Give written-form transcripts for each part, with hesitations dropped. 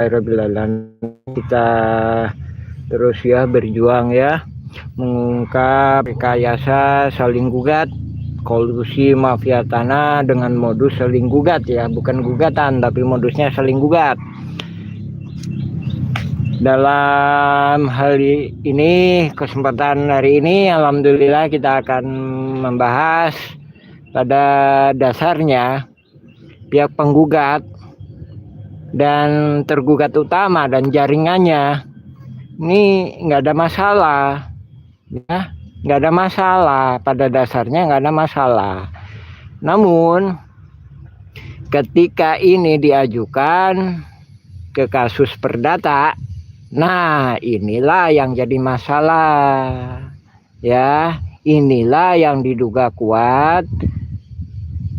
Kita terus ya berjuang ya mengungkap rekayasa saling gugat, kolusi mafia tanah dengan modus saling gugat ya, bukan gugatan tapi modusnya saling gugat. Dalam hal ini, kesempatan hari ini alhamdulillah kita akan membahas pada dasarnya pihak penggugat dan tergugat utama dan jaringannya ini nggak ada masalah ya, nggak ada masalah, pada dasarnya nggak ada masalah. Namun ketika ini diajukan ke kasus perdata, nah inilah yang jadi masalah ya, inilah yang diduga kuat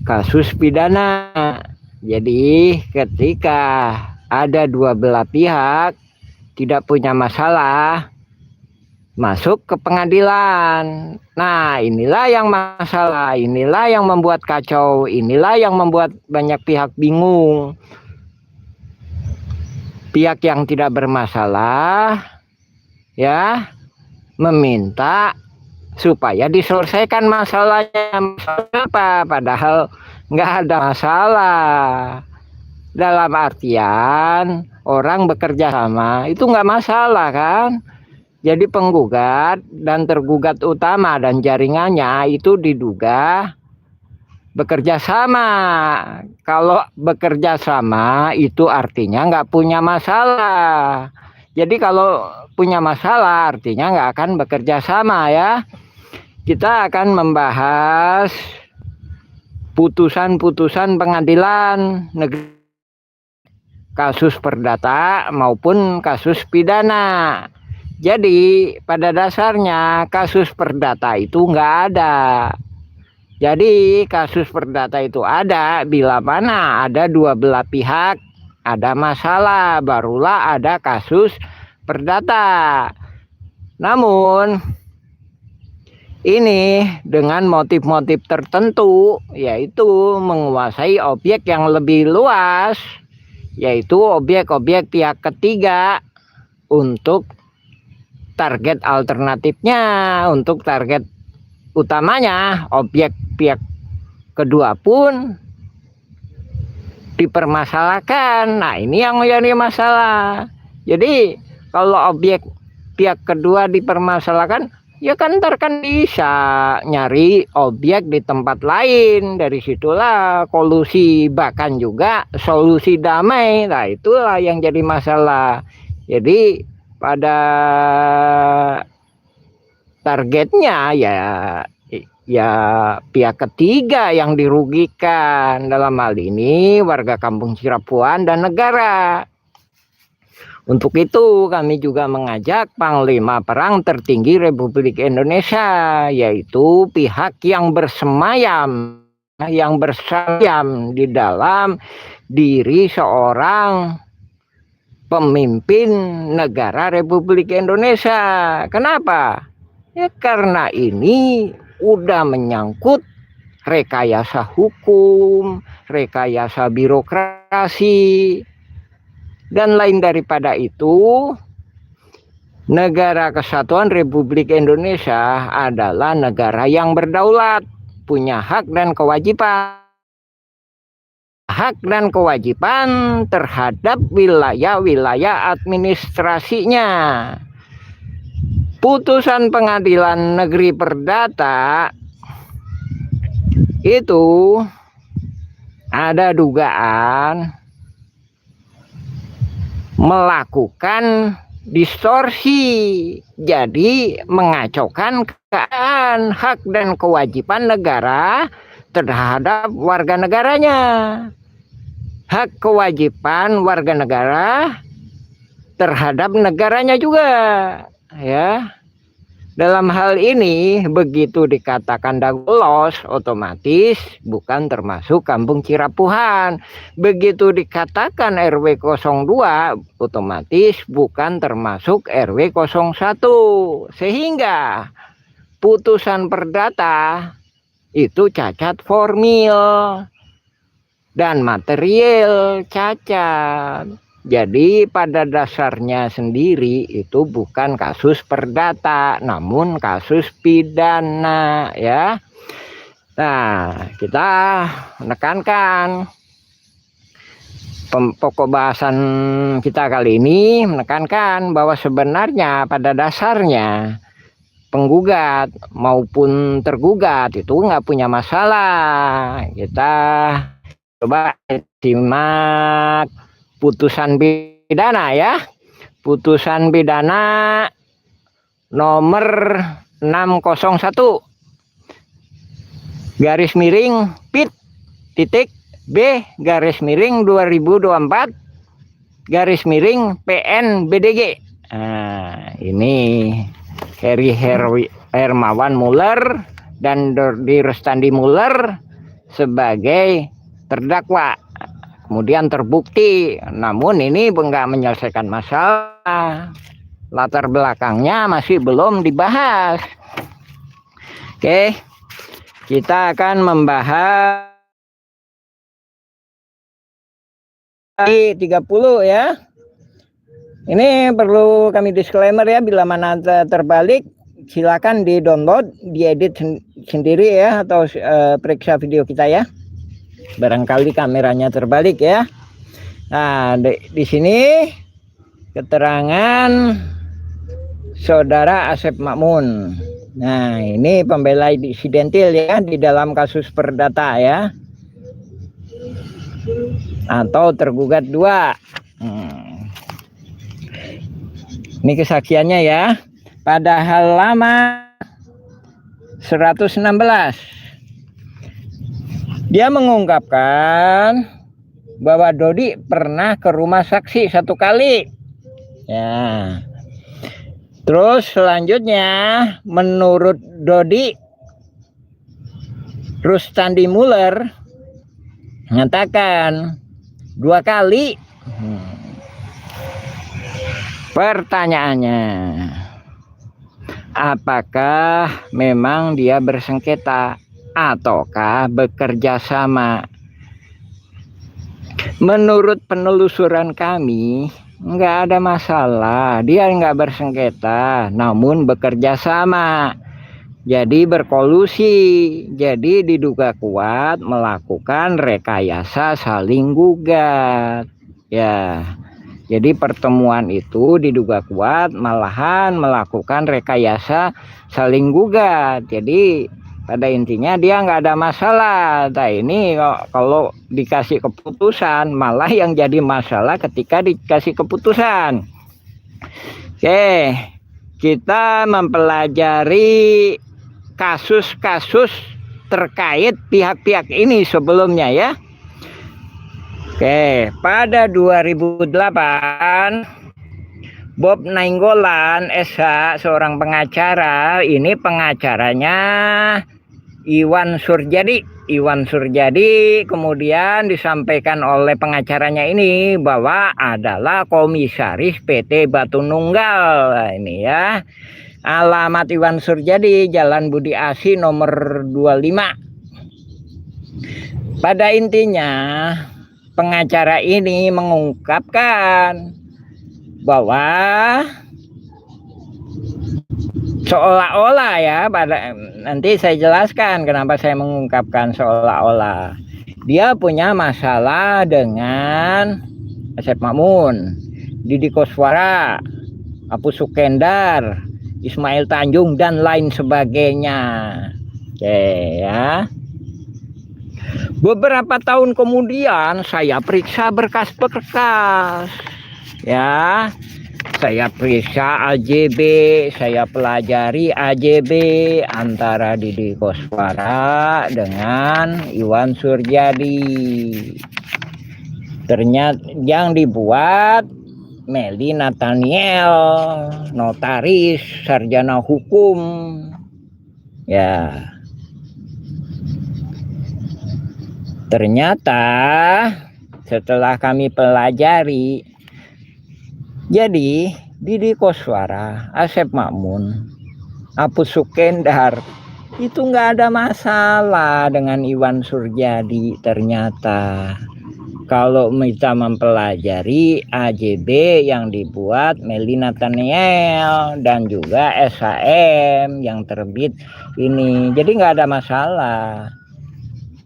kasus pidana. Jadi ketika ada dua belah pihak tidak punya masalah, masuk ke pengadilan. Nah inilah yang masalah, inilah yang membuat kacau, inilah yang membuat banyak pihak bingung. Pihak yang tidak bermasalah ya meminta supaya diselesaikan masalahnya. Masalah apa? Padahal nggak ada masalah. Dalam artian orang bekerja sama itu nggak masalah kan. Jadi penggugat dan tergugat utama dan jaringannya itu diduga bekerja sama. Kalau bekerja sama itu artinya nggak punya masalah. Jadi kalau punya masalah artinya nggak akan bekerja sama ya. Kita akan membahas putusan-putusan pengadilan negeri, kasus perdata maupun kasus pidana. Jadi pada dasarnya kasus perdata itu nggak ada. Jadi kasus perdata itu ada bila mana ada dua belah pihak ada masalah, barulah ada kasus perdata. Namun ini dengan motif-motif tertentu, yaitu menguasai objek yang lebih luas, yaitu objek-objek pihak ketiga untuk target alternatifnya, untuk target utamanya objek pihak kedua pun dipermasalahkan. Nah ini yang menjadi masalah. Jadi kalau objek pihak kedua dipermasalahkan, ya kan ntar kan bisa nyari objek di tempat lain. Dari situlah kolusi, bahkan juga solusi damai. Nah itulah yang jadi masalah. Jadi pada targetnya ya pihak ketiga yang dirugikan, dalam hal ini warga Kampung Cirapuan dan negara. Untuk itu kami juga mengajak Panglima Perang tertinggi Republik Indonesia, yaitu pihak yang bersemayam di dalam diri seorang pemimpin negara Republik Indonesia. Kenapa? Ya karena ini udah menyangkut rekayasa hukum, rekayasa birokrasi, dan lain daripada itu. Negara Kesatuan Republik Indonesia adalah negara yang berdaulat, punya hak dan kewajiban terhadap wilayah-wilayah administrasinya. Putusan pengadilan negeri perdata itu ada dugaan melakukan distorsi, jadi mengacaukan keadaan hak dan kewajiban negara terhadap warga negaranya. Hak kewajiban warga negara terhadap negaranya juga ya. Dalam hal ini begitu dikatakan Dagolos, otomatis bukan termasuk Kampung Cirapuan. Begitu dikatakan RW 02, otomatis bukan termasuk RW 01. Sehingga putusan perdata itu cacat formil dan material cacat. Jadi pada dasarnya sendiri itu bukan kasus perdata, namun kasus pidana ya. Nah, kita menekankan pokok bahasan kita kali ini menekankan bahwa sebenarnya pada dasarnya penggugat maupun tergugat itu nggak punya masalah. Kita coba simak putusan pidana ya. Putusan pidana nomor 601 garis miring pit titik B garis miring 2024 garis miring PN BDG. Nah, ini Heri Hermawan Muller dan Dordi Rustandi Muller sebagai terdakwa. Kemudian terbukti, namun ini nggak menyelesaikan masalah. Latar belakangnya masih belum dibahas. Oke, kita akan membahas 30 ya. Ini perlu kami disclaimer ya, bila mana terbalik silakan di download, diedit sendiri ya, atau periksa video kita ya. Barangkali kameranya terbalik ya. Nah, di sini keterangan saudara Asep Makmun. Nah, ini pembela insidentil ya di dalam kasus perdata ya. Atau tergugat 2. Ini kesaksiannya ya. Pada halaman 116. Dia mengungkapkan bahwa Dodi pernah ke rumah saksi 1 kali. Ya. Terus selanjutnya menurut Dodi Rustandi Muller mengatakan 2 kali. Pertanyaannya, apakah memang dia bersengketa ataukah bekerja sama? Menurut penelusuran kami, nggak ada masalah. Dia nggak bersengketa, namun bekerja sama. Jadi berkolusi. Jadi diduga kuat melakukan rekayasa saling gugat. Ya. Jadi pertemuan itu diduga kuat malahan melakukan rekayasa saling gugat. Jadi pada intinya dia nggak ada masalah. Nah, ini kalau dikasih keputusan malah yang jadi masalah ketika dikasih keputusan. Oke, kita mempelajari kasus-kasus terkait pihak-pihak ini sebelumnya ya. Oke, pada 2008 Bob Nainggolan SH, seorang pengacara, ini pengacaranya Iwan Surjadi. Iwan Surjadi kemudian disampaikan oleh pengacaranya ini bahwa adalah komisaris PT Batu Nunggal. Nah, ini ya. Alamat Iwan Surjadi, Jalan Budi Asi nomor 25. Pada intinya pengacara ini mengungkapkan bahwa seolah-olah ya, nanti saya jelaskan kenapa saya mengungkapkan seolah-olah, dia punya masalah dengan Asep Makmun, Didi Koswara, Apu Sukendar, Ismail Tanjung dan lain sebagainya. Oke ya. Beberapa tahun kemudian saya periksa berkas-berkas ya. Saya periksa AJB, saya pelajari AJB antara Didi Koswara dengan Iwan Surjadi. Ternyata yang dibuat Meli Nathaniel, notaris, sarjana hukum. Ya. Ternyata setelah kami pelajari, jadi Didi Koswara, Asep Makmun, Apu Sukendar itu nggak ada masalah dengan Iwan Surjadi ternyata. kalau kita mempelajari AJB yang dibuat Melly Nathaniel dan juga SHM yang terbit ini, jadi nggak ada masalah.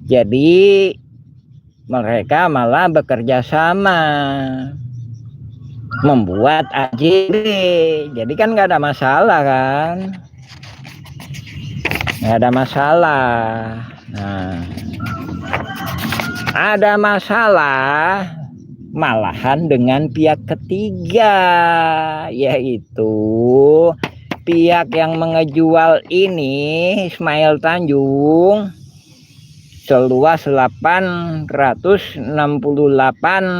Jadi mereka malah bekerja sama membuat AJB, jadi kan nggak ada masalah kan, nggak ada masalah. Nah, ada masalah malahan dengan pihak ketiga, yaitu pihak yang mengejual ini, Ismail Tanjung, seluas 868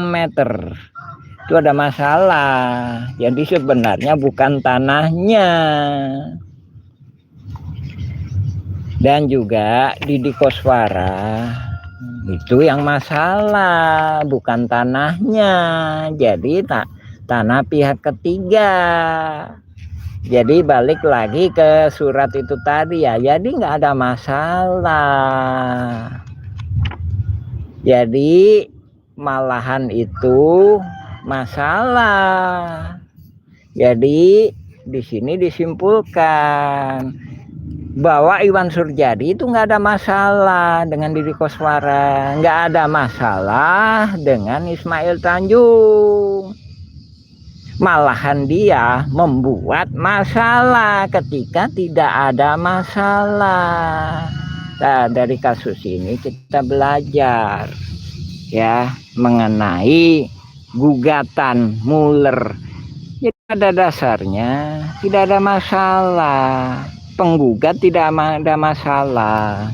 meter. Itu ada masalah. Jadi sebenarnya bukan tanahnya. Dan juga Didi Koswara itu yang masalah, bukan tanahnya. Jadi tanah pihak ketiga. Jadi balik lagi ke surat itu tadi ya. Jadi nggak ada masalah. Jadi malahan itu masalah. Jadi di sini disimpulkan bahwa Iwan Surjadi itu nggak ada masalah dengan Didi Koswara, nggak ada masalah dengan Ismail Tanjung. Malahan dia membuat masalah ketika tidak ada masalah. Nah, dari kasus ini kita belajar ya mengenai gugatan Mueller. Jadi pada dasarnya tidak ada masalah. Penggugat tidak ada masalah,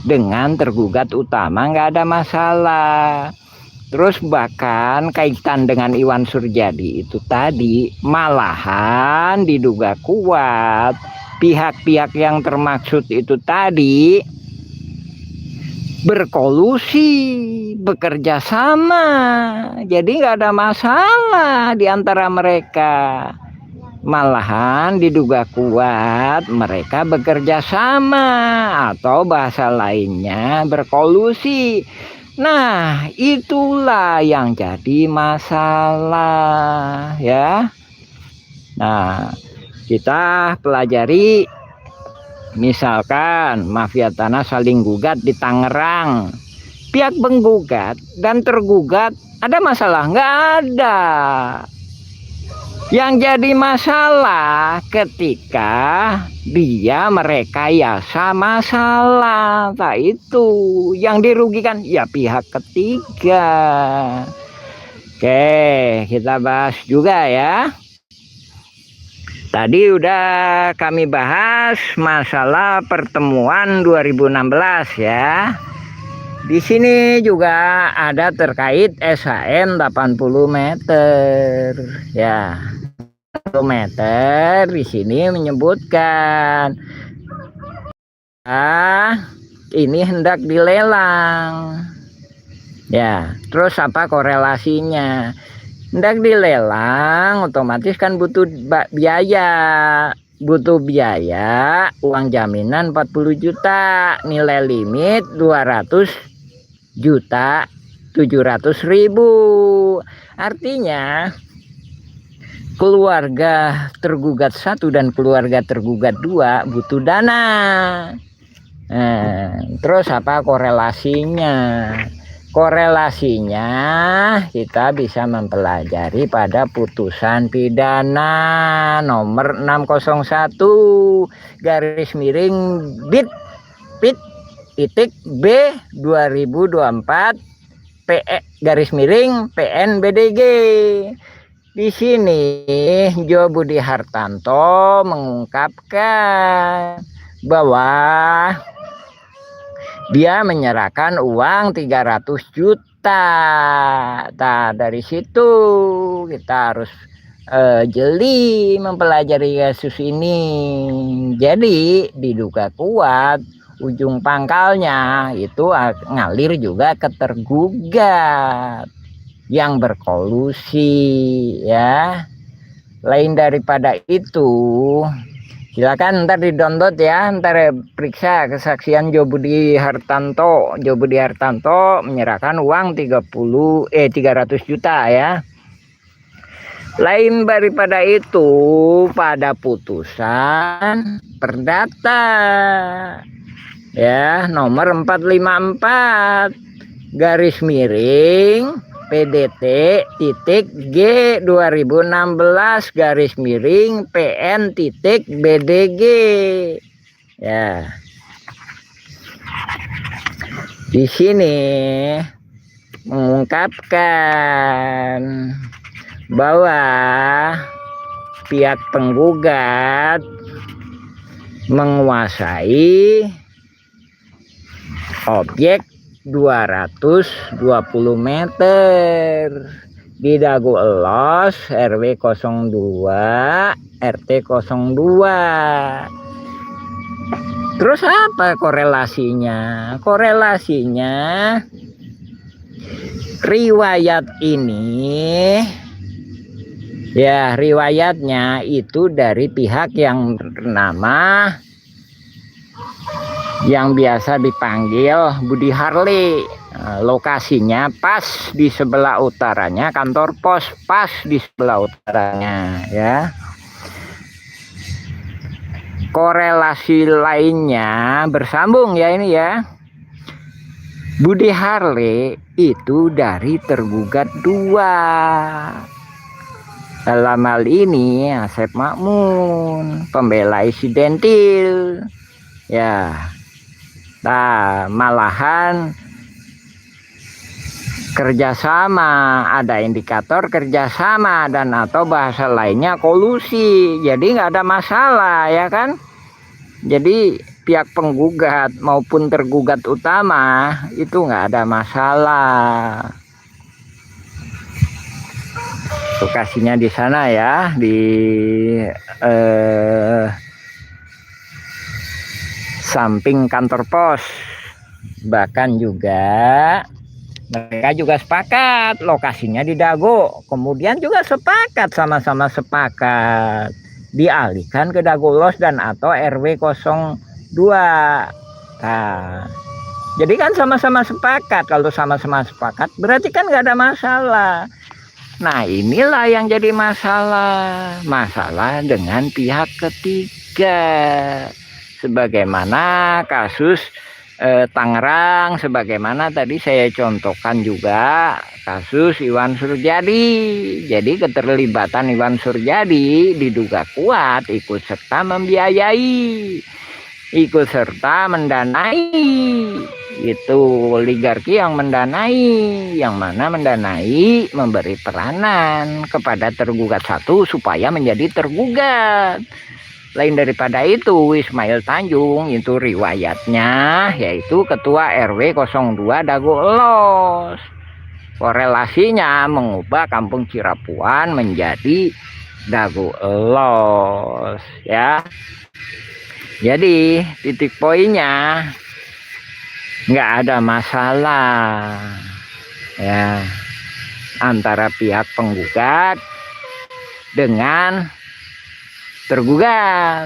dengan tergugat utama nggak ada masalah. Terus bahkan kaitan dengan Iwan Surjadi itu tadi malahan diduga kuat pihak-pihak yang termaksud itu tadi berkolusi, bekerja sama, jadi nggak ada masalah di antara mereka. Malahan diduga kuat mereka bekerja sama atau bahasa lainnya berkolusi. Nah, itulah yang jadi masalah ya. Nah, kita pelajari misalkan mafia tanah saling gugat di Tangerang. Pihak penggugat dan tergugat ada masalah? Nggak ada. Yang jadi masalah ketika dia merekayasa masalah. Nah, itu yang dirugikan ya pihak ketiga. Oke, kita bahas juga ya. Tadi udah kami bahas masalah pertemuan 2016 ya. Di sini juga ada terkait SHM 80 meter ya. 1 meter di sini menyebutkan ini hendak dilelang ya. Terus apa korelasinya? Hendak dilelang otomatis kan butuh biaya, uang jaminan 40 juta, nilai limit 200.700.000. Artinya keluarga tergugat 1 dan keluarga tergugat 2 butuh dana. Terus apa korelasinya? Korelasinya kita bisa mempelajari pada putusan pidana nomor 601 garis miring bit titik B 2024 PE garis miring PNBDG. Di sini Jo Budi Hartanto mengungkapkan bahwa dia menyerahkan uang 300 juta. Nah, dari situ kita harus jeli mempelajari kasus ini. Jadi diduga kuat ujung pangkalnya itu ngalir juga ke tergugat yang berkolusi ya. Lain daripada itu, Silakan ntar di-download ya, ntar periksa kesaksian Jobudi Hartanto. Jobudi Hartanto menyerahkan uang 300 juta ya. Lain daripada itu, pada putusan perdata ya nomor 454 garis miring PDT titik G 2016 garis miring PN titik BDG ya. Di sini mengungkapkan bahwa pihak penggugat menguasai objek 220 meter di Dago Elos RW 02 RT 02. Terus apa korelasinya? Korelasinya riwayat ini ya, riwayatnya itu dari pihak yang bernama yang biasa dipanggil Budi Harley. Lokasinya pas di sebelah utaranya kantor pos, pas di sebelah utaranya ya. Korelasi lainnya bersambung ya ini ya. Budi Harley itu dari tergugat 2. Dalam hal ini Asep Makmun, pembela insidentil ya. Nah, malahan kerjasama, ada indikator kerjasama dan atau bahasa lainnya kolusi. Jadi nggak ada masalah ya kan. Jadi pihak penggugat maupun tergugat utama itu nggak ada masalah. Lokasinya di sana ya, di samping kantor pos. Bahkan juga mereka juga sepakat lokasinya di Dago. Kemudian juga sepakat, sama-sama sepakat dialihkan ke Dago Los dan atau RW 02. Nah, jadi kan sama-sama sepakat. Kalau sama-sama sepakat berarti kan nggak ada masalah. Nah, inilah yang jadi masalah. Masalah dengan pihak ketiga. Sebagaimana kasus Tangerang, sebagaimana tadi saya contohkan juga kasus Iwan Surjadi. Jadi keterlibatan Iwan Surjadi diduga kuat ikut serta membiayai, ikut serta mendanai. Itu oligarki yang mendanai, yang mana mendanai memberi peranan kepada tergugat satu supaya menjadi tergugat. Lain daripada itu, Ismail Tanjung itu riwayatnya yaitu ketua RW 02 Dago Elos. Korelasinya mengubah Kampung Cirapuan menjadi Dago Elos ya. Jadi titik poinnya nggak ada masalah ya antara pihak penggugat dengan tergugat.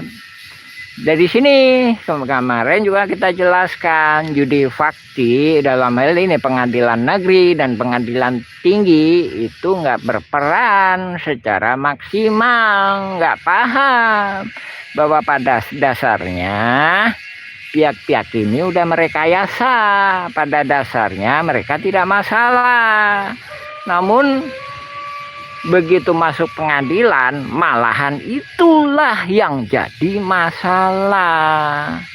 Dari sini kemarin juga kita jelaskan judi fakti dalam hal ini pengadilan negeri dan pengadilan tinggi itu nggak berperan secara maksimal, nggak paham bahwa pada dasarnya pihak-pihak ini udah merekayasa. Pada dasarnya mereka tidak masalah, namun begitu masuk pengadilan, malahan itulah yang jadi masalah.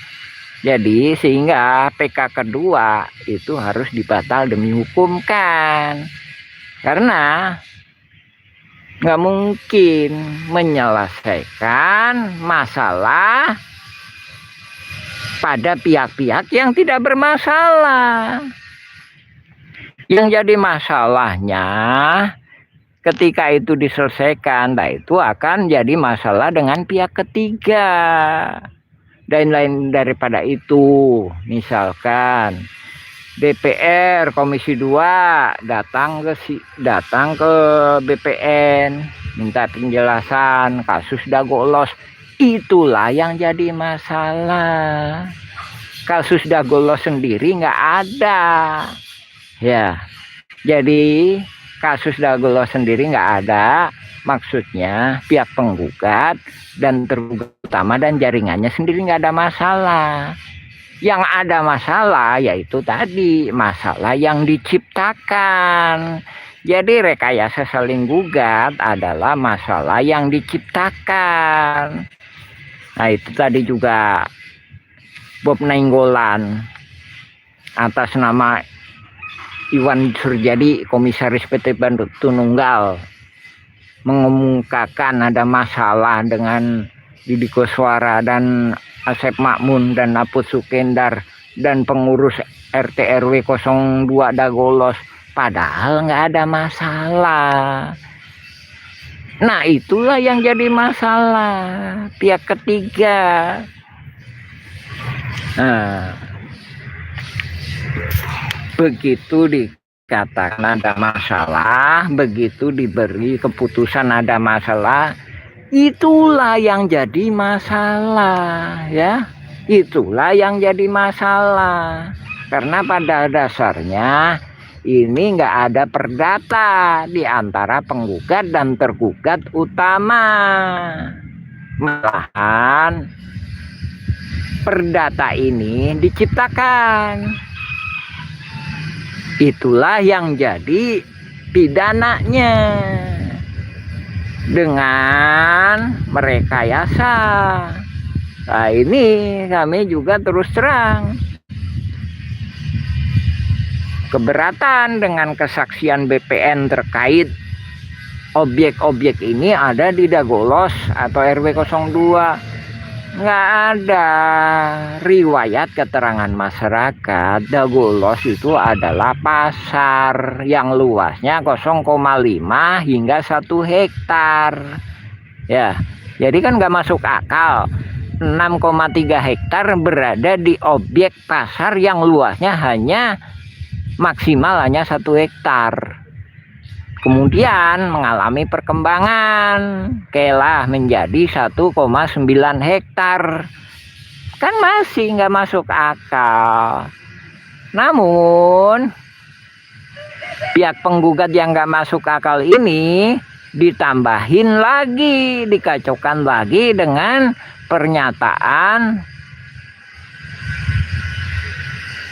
Jadi sehingga PK kedua itu harus dibatal demi hukumkan. Karena nggak mungkin menyelesaikan masalah pada pihak-pihak yang tidak bermasalah. Yang jadi masalahnya ketika itu diselesaikan, nah itu akan jadi masalah dengan pihak ketiga. Dan lain daripada itu, misalkan DPR Komisi 2 datang ke BPN minta penjelasan kasus Dago Elos. Itulah yang jadi masalah. Kasus Dagolos sendiri nggak ada. Ya, jadi kasus Dagolos sendiri nggak ada. Maksudnya pihak penggugat dan tergugat utama dan jaringannya sendiri nggak ada masalah. Yang ada masalah yaitu tadi masalah yang diciptakan. Jadi rekayasa saling gugat adalah masalah yang diciptakan. Nah itu tadi juga Bob Nainggolan atas nama Iwan Surjadi, Komisaris PT Batu Nunggal, mengemukakan ada masalah dengan Didi Koswara dan Asep Makmun dan Aput Sukendar dan pengurus RT RW 02 Dagolos, padahal nggak ada masalah. Nah itulah yang jadi masalah pihak ketiga. Nah, begitu dikatakan ada masalah, begitu diberi keputusan ada masalah, itulah yang jadi masalah, ya. Itulah yang jadi masalah. Karena pada dasarnya ini nggak ada perdata di antara penggugat dan tergugat utama. Malahan perdata ini diciptakan. Itulah yang jadi pidananya dengan merekayasa. Nah ini kami juga terus terang keberatan dengan kesaksian BPN terkait objek-objek ini ada di Dagolos atau RW 02. Nggak ada riwayat keterangan masyarakat Dagolos itu adalah pasar yang luasnya 0,5 hingga 1 hektar. Ya, jadi kan nggak masuk akal 6,3 hektar berada di objek pasar yang luasnya hanya maksimal hanya 1 hektar. Kemudian mengalami perkembangan, kelah menjadi 1,9 hektar. Kan masih nggak masuk akal. Namun pihak penggugat yang nggak masuk akal ini ditambahin lagi, dikacaukan lagi dengan pernyataan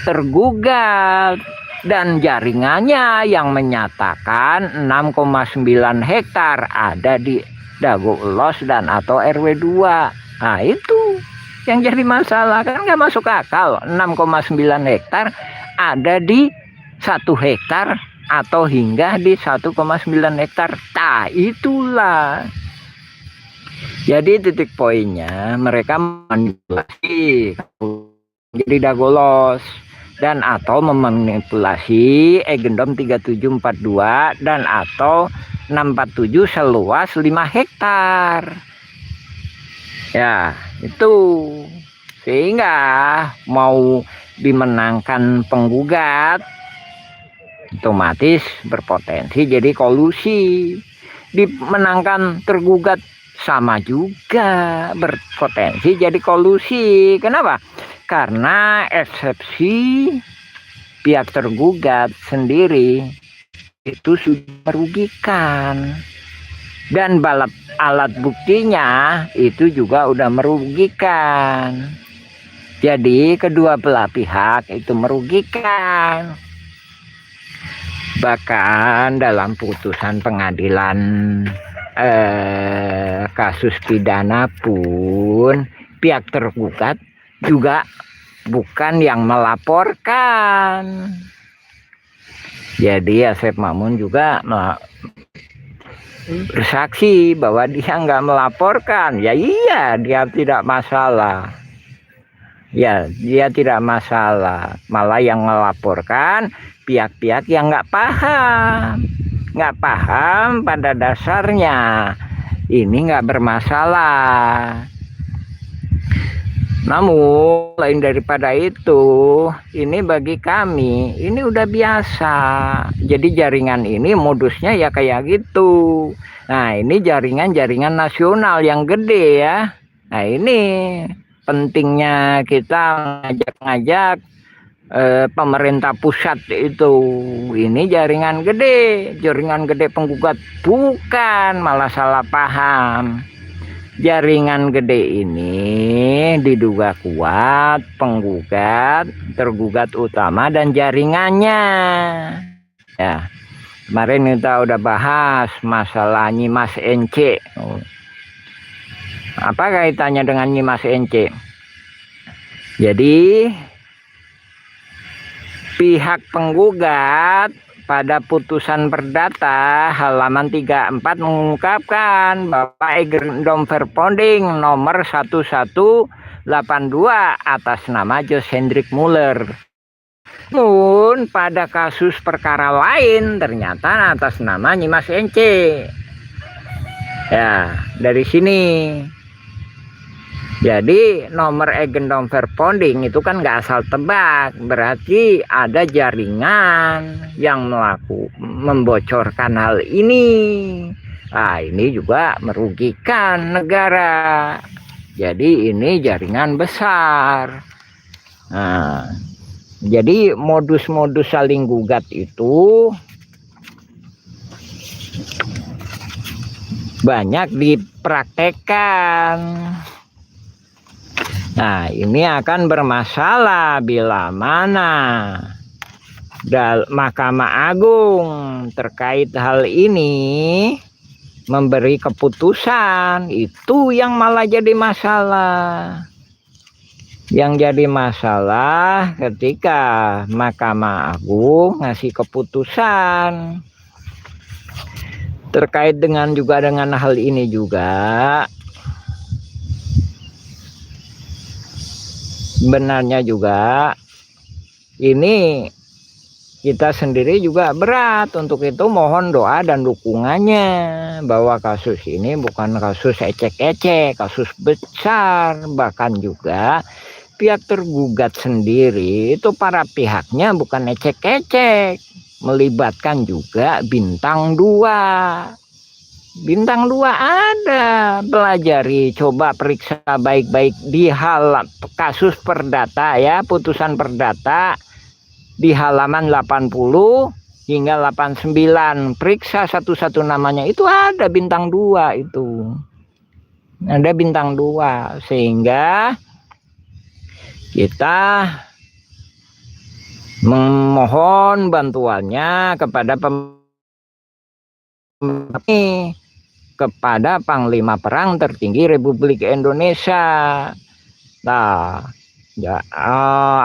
tergugat dan jaringannya yang menyatakan 6,9 hektar ada di Dagolos dan atau RW 2. Nah itu yang jadi masalah, kan nggak masuk akal 6,9 hektar ada di 1 hektar atau hingga di 1,9 hektar. Nah itulah jadi titik poinnya, mereka manipulasi jadi Dagolos dan atau memanipulasi Egendom 3742 dan atau 647 seluas 5 hektar. Ya, itu sehingga mau dimenangkan penggugat otomatis berpotensi jadi kolusi. Dimenangkan tergugat sama juga berpotensi jadi kolusi. Kenapa? Karena eksepsi pihak tergugat sendiri itu sudah merugikan dan alat buktinya itu juga udah merugikan. Jadi kedua belah pihak itu merugikan. Bahkan dalam putusan pengadilan kasus pidana pun pihak tergugat juga bukan yang melaporkan. Jadi Asep Makmun juga bersaksi bahwa dia nggak melaporkan. Ya iya, dia tidak masalah. Ya, dia tidak masalah. Malah yang melaporkan pihak-pihak yang nggak paham. Nggak paham pada dasarnya. Ini nggak bermasalah. Namun lain daripada itu, ini bagi kami ini udah biasa. Jadi jaringan ini modusnya ya kayak gitu. Nah ini jaringan nasional yang gede ya. Nah ini pentingnya kita ngajak-ngajak pemerintah pusat itu. Ini jaringan gede penggugat, bukan, malah salah paham. Jaringan gede ini diduga kuat penggugat, tergugat utama dan jaringannya. Ya, kemarin kita udah bahas masalah Nyimas NC. Apa kaitannya dengan Nyimas NC? Jadi pihak penggugat pada putusan perdata halaman 34 mengungkapkan bahwa Egendom-Verponding nomor 1182 atas nama Jos Hendrik Muller. Namun pada kasus perkara lain ternyata atas nama Nyimas NC. Ya, dari sini. Jadi nomor Egendom-Verponding itu kan nggak asal tebak, berarti ada jaringan yang membocorkan hal ini. Nah, ini juga merugikan negara. Jadi ini jaringan besar. Nah, jadi modus-modus saling gugat itu banyak dipraktekkan. Nah, ini akan bermasalah bila mana Mahkamah Agung terkait hal ini memberi keputusan, itu yang malah jadi masalah. Yang jadi masalah ketika Mahkamah Agung ngasih keputusan terkait dengan hal ini juga. Sebenarnya juga ini kita sendiri juga berat, untuk itu mohon doa dan dukungannya bahwa kasus ini bukan kasus ecek-ecek, kasus besar. Bahkan juga pihak tergugat sendiri itu para pihaknya bukan ecek-ecek, melibatkan juga bintang 2. Bintang 2 ada, pelajari, coba periksa baik-baik di kasus perdata ya, putusan perdata di halaman 80 hingga 89, periksa satu-satu namanya, itu ada bintang 2 itu. Ada bintang 2, sehingga kita memohon bantuannya kepada Panglima Perang tertinggi Republik Indonesia. Nah, ya,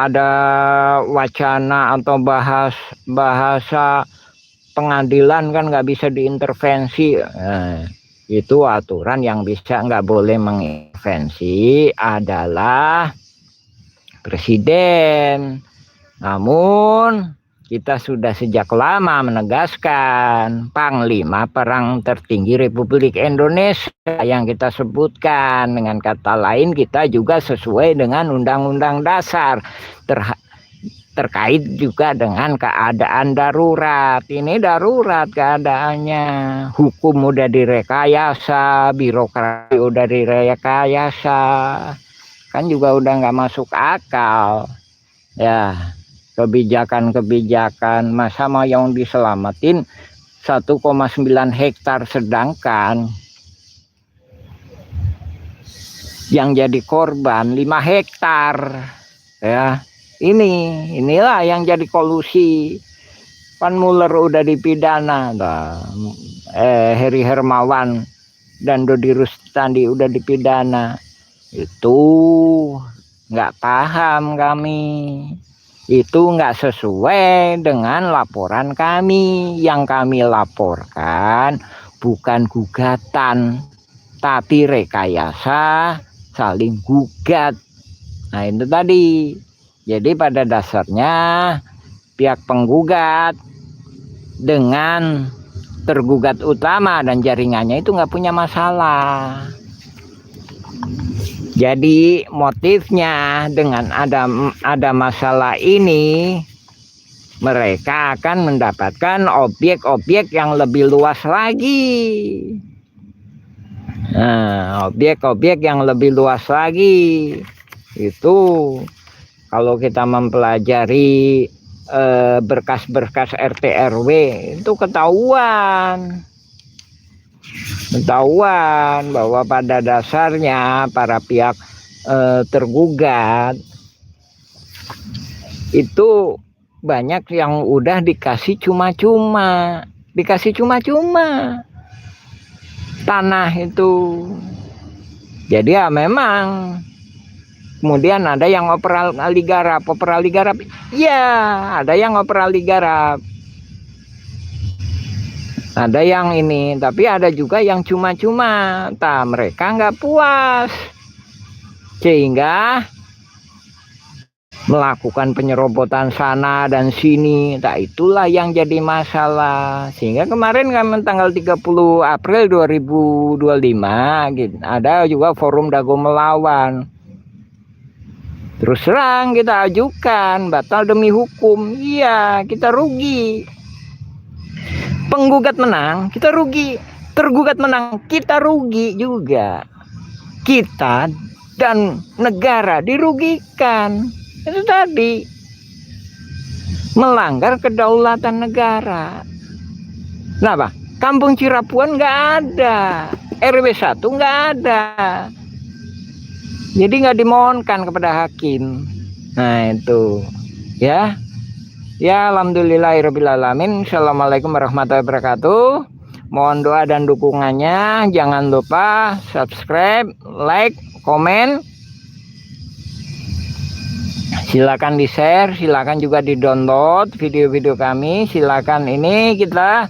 ada wacana atau bahasa pengadilan kan nggak bisa diintervensi. Nah, itu aturan yang nggak boleh mengintervensi adalah Presiden. Namun kita sudah sejak lama menegaskan Panglima Perang tertinggi Republik Indonesia yang kita sebutkan. Dengan kata lain, kita juga sesuai dengan Undang-Undang Dasar terkait juga dengan keadaan darurat. Ini darurat keadaannya. Hukum udah direkayasa, birokrasi udah direkayasa. Kan juga udah nggak masuk akal. Ya, kebijakan-kebijakan masa mau yang diselamatin 1,9 hektar, sedangkan yang jadi korban 5 hektar. Ya, inilah yang jadi kolusi. Pan Muller udah dipidana, Heri Hermawan dan Dodi Rustandi udah dipidana. Itu nggak paham kami. Itu nggak sesuai dengan laporan kami. Yang kami laporkan bukan gugatan, tapi rekayasa saling gugat. Nah, itu tadi. Jadi pada dasarnya pihak penggugat dengan tergugat utama dan jaringannya itu nggak punya masalah. Jadi motifnya dengan ada masalah ini, mereka akan mendapatkan objek-objek yang lebih luas lagi. Nah, objek-objek yang lebih luas lagi itu kalau kita mempelajari berkas-berkas RT RW itu ketahuan bahwa pada dasarnya para pihak tergugat itu banyak yang udah dikasih cuma-cuma tanah itu. Jadi ya memang kemudian ada yang operali garap, ya ada yang operali garap, ada yang ini, tapi ada juga yang cuma-cuma. Mereka nggak puas sehingga melakukan penyerobotan sana dan sini. Itulah yang jadi masalah. Sehingga kemarin kami tanggal 30 April 2025 gitu, ada juga forum Dago Melawan. Terus terang kita ajukan batal demi hukum. Iya, kita rugi. Penggugat menang, kita rugi. Tergugat menang, kita rugi juga. Kita dan negara dirugikan. Itu tadi melanggar kedaulatan negara. Kenapa? Kampung Cirapuan nggak ada, RW 1 nggak ada, jadi nggak dimohonkan kepada hakim. Nah itu ya, alhamdulillahirobbilalamin. Assalamualaikum warahmatullahi wabarakatuh. Mohon doa dan dukungannya. Jangan lupa subscribe, like, komen. Silakan di share, silakan juga di download video-video kami. Silakan, ini kita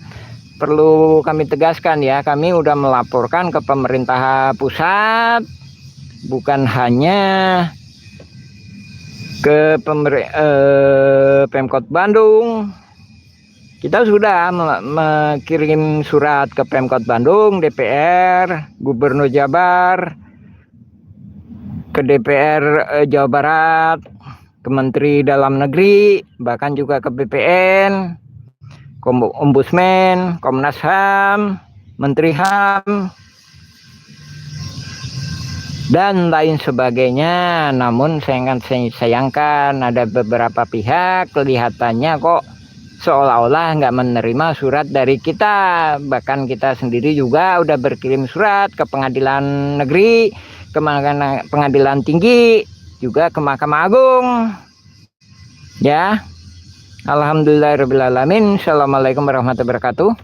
perlu kami tegaskan ya, kami udah melaporkan ke pemerintah pusat, bukan hanya ke Pemkot Bandung. Kita sudah mengirim surat ke Pemkot Bandung, DPR, Gubernur Jabar, ke DPR Jawa Barat, ke Menteri Dalam Negeri, bahkan juga ke BPN, Ombudsman, Komnas HAM, Menteri HAM, dan lain sebagainya. Namun sangat sayangkan ada beberapa pihak kelihatannya kok seolah-olah nggak menerima surat dari kita. Bahkan kita sendiri juga udah berkirim surat ke Pengadilan Negeri, ke Pengadilan Tinggi, juga ke Mahkamah Agung. Ya, alhamdulillahirobbilalamin. Assalamualaikum warahmatullahi wabarakatuh.